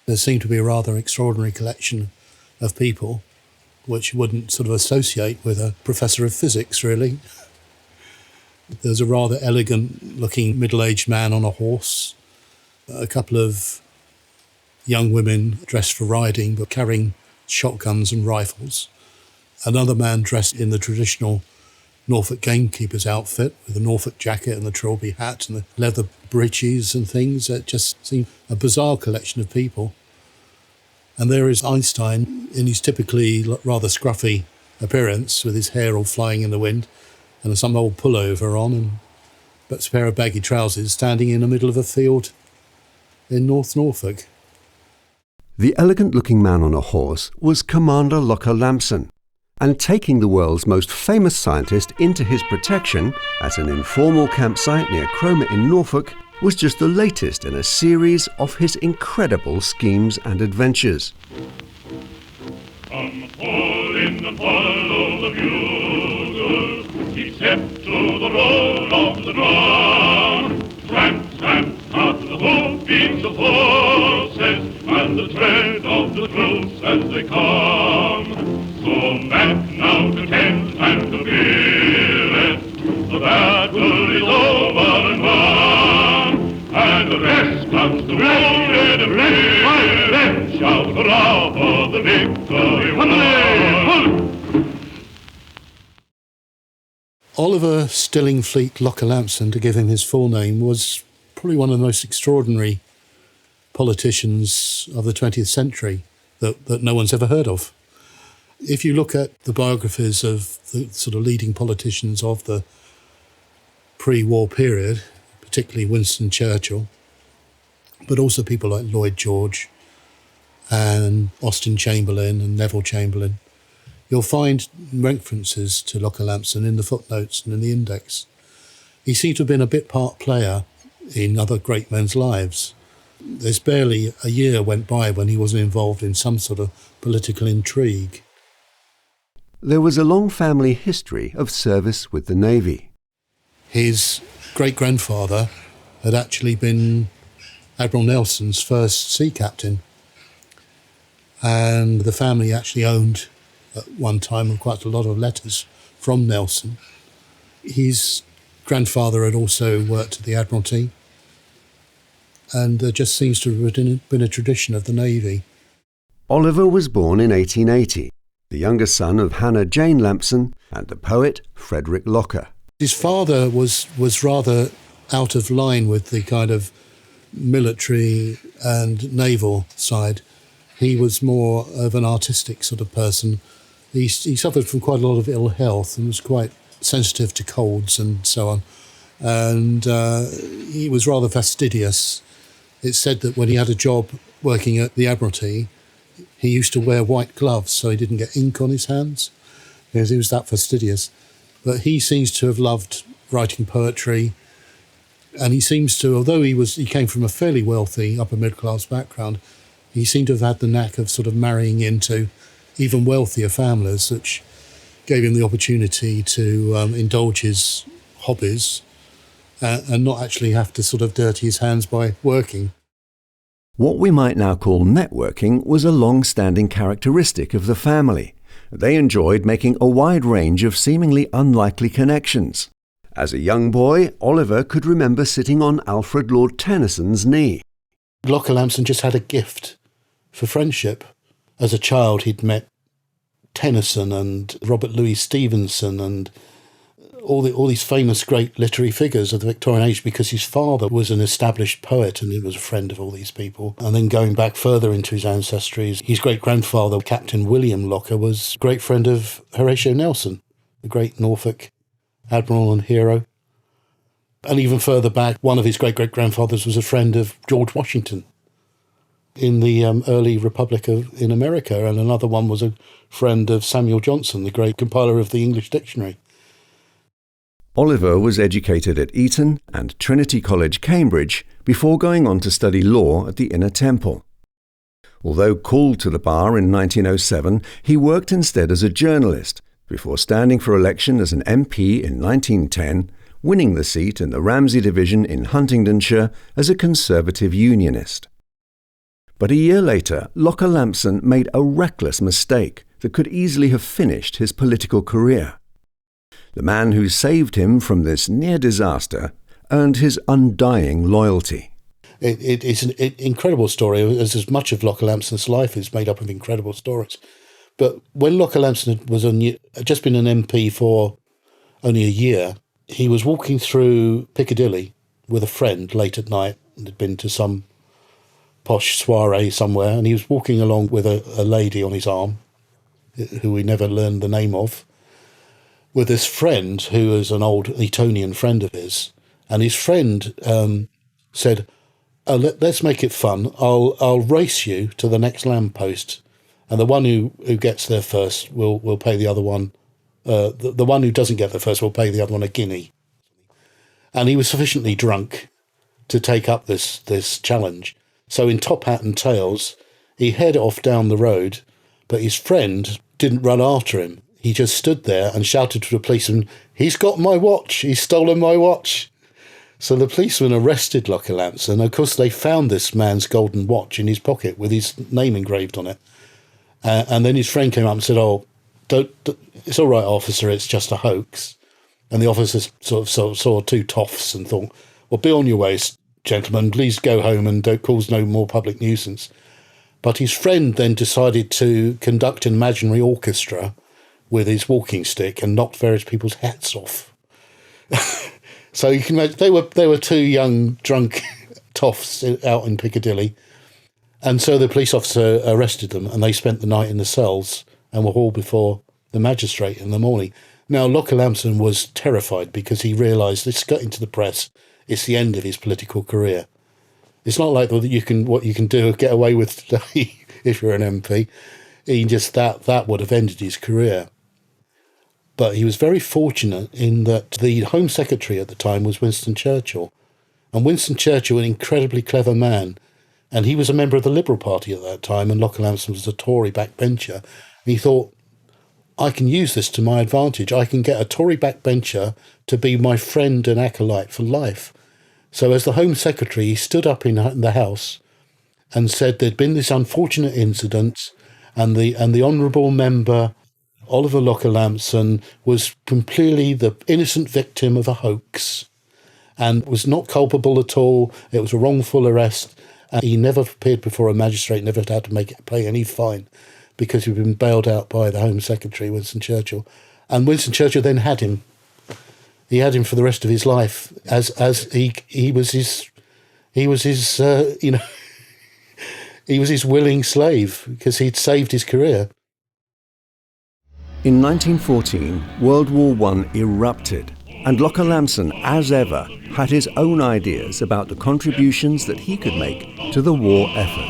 There seemed to be a rather extraordinary collection of people which you wouldn't sort of associate with a professor of physics, really. There's a rather elegant-looking middle-aged man on a horse, a couple of young women dressed for riding but carrying shotguns and rifles, another man dressed in the traditional Norfolk gamekeeper's outfit with the Norfolk jacket and the trilby hat and the leather breeches and things. It just seemed a bizarre collection of people. And there is Einstein in his typically rather scruffy appearance with his hair all flying in the wind and some old pullover on but a pair of baggy trousers standing in the middle of a field in North Norfolk. The elegant-looking man on a horse was Commander Locker-Lampson, and taking the world's most famous scientist into his protection at an informal campsite near Cromer in Norfolk was just the latest in a series of his incredible schemes and adventures. Come falling and follow the bugle, he stepped to the roll of the drum. Tramp, tramp, out the hoofbeats of horses, and the tread of the troops as they come. So back now to tent and to billet, the battle is over and won, and the rest comes to wounded and brave. Shout hurrah for the victory won. Oliver Stillingfleet Locker-Lampson, to give him his full name, was probably one of the most extraordinary politicians of the 20th century that no one's ever heard of. If you look at the biographies of the sort of leading politicians of the pre-war period, particularly Winston Churchill, but also people like Lloyd George and Austen Chamberlain and Neville Chamberlain, you'll find references to Locker-Lampson in the footnotes and in the index. He seemed to have been a bit part player in other great men's lives. There's barely a year went by when he wasn't involved in some sort of political intrigue. There was a long family history of service with the Navy. His great-grandfather had actually been Admiral Nelson's first sea captain, and the family actually owned at one time quite a lot of letters from Nelson. His grandfather had also worked at the Admiralty, and there just seems to have been a tradition of the Navy. Oliver was born in 1880, the younger son of Hannah Jane Lampson and the poet Frederick Locker. His father was rather out of line with the kind of military and naval side. He was more of an artistic sort of person. He suffered from quite a lot of ill health and was quite sensitive to colds and so on. And he was rather fastidious. It's said that when he had a job working at the Admiralty, he used to wear white gloves so he didn't get ink on his hands, because he was that fastidious. But he seems to have loved writing poetry, and he seems to, although he came from a fairly wealthy upper middle class background, he seemed to have had the knack of sort of marrying into even wealthier families, which gave him the opportunity to indulge his hobbies and not actually have to sort of dirty his hands by working. What we might now call networking was a long-standing characteristic of the family. They enjoyed making a wide range of seemingly unlikely connections. As a young boy, Oliver could remember sitting on Alfred Lord Tennyson's knee. Locker-Lampson just had a gift for friendship. As a child, he'd met Tennyson and Robert Louis Stevenson and all these famous great literary figures of the Victorian age, because his father was an established poet and he was a friend of all these people. And then going back further into his ancestry, his great-grandfather, Captain William Locker, was a great friend of Horatio Nelson, the great Norfolk admiral and hero. And even further back, one of his great-great-grandfathers was a friend of George Washington in the early Republic in America, and another one was a friend of Samuel Johnson, the great compiler of the English Dictionary. Oliver was educated at Eton and Trinity College, Cambridge, before going on to study law at the Inner Temple. Although called to the bar in 1907, he worked instead as a journalist, before standing for election as an MP in 1910, winning the seat in the Ramsey division in Huntingdonshire as a Conservative Unionist. But a year later, Locker-Lampson made a reckless mistake that could easily have finished his political career. The man who saved him from this near disaster earned his undying loyalty. It's an incredible story, as much of Locker-Lampson's life is made up of incredible stories. But when Locker-Lampson was just been an MP for only a year, he was walking through Piccadilly with a friend late at night, and had been to some posh soiree somewhere, and he was walking along with a lady on his arm, who we never learned the name of, with this friend who was an old Etonian friend of his. And his friend said, "Oh, let's make it fun. I'll race you to the next lamppost, and the one who gets there first will pay the other one. The one who doesn't get there first will pay the other one a guinea." And he was sufficiently drunk to take up this challenge. So in top hat and tails, he head off down the road, but his friend didn't run after him. He just stood there and shouted to the policeman, "He's got my watch. He's stolen my watch." So the policeman arrested Locker-Lampson. Of course, they found this man's golden watch in his pocket with his name engraved on it. And then his friend came up and said, "Oh, don't, it's all right, officer, it's just a hoax." And the officer sort of saw two toffs and thought, "Well, be on your way, gentlemen, please go home and don't cause no more public nuisance." But his friend then decided to conduct an imaginary orchestra with his walking stick and knocked various people's hats off. So you can imagine, they were two young drunk toffs out in Piccadilly, and so the police officer arrested them, and they spent the night in the cells and were hauled before the magistrate in the morning. Now Locker-Lampson was terrified because he realised this got into the press. It's the end of his political career. It's not like what you can do get away with today if you're an MP. He just that would have ended his career. But he was very fortunate in that the Home Secretary at the time was Winston Churchill. And Winston Churchill, an incredibly clever man, and he was a member of the Liberal Party at that time, and Locker-Lampson was a Tory backbencher. And he thought, I can use this to my advantage. I can get a Tory backbencher to be my friend and acolyte for life. So as the Home Secretary, he stood up in the House and said there'd been this unfortunate incident, and the honourable member Oliver Locker-Lampson was completely the innocent victim of a hoax and was not culpable at all. It was a wrongful arrest. And he never appeared before a magistrate, never had to pay any fine because he'd been bailed out by the Home Secretary, Winston Churchill. And Winston Churchill then had him. He had him for the rest of his life as he was his he was his willing slave because he'd saved his career. In 1914, World War I erupted, and Locker-Lampson, as ever, had his own ideas about the contributions that he could make to the war effort.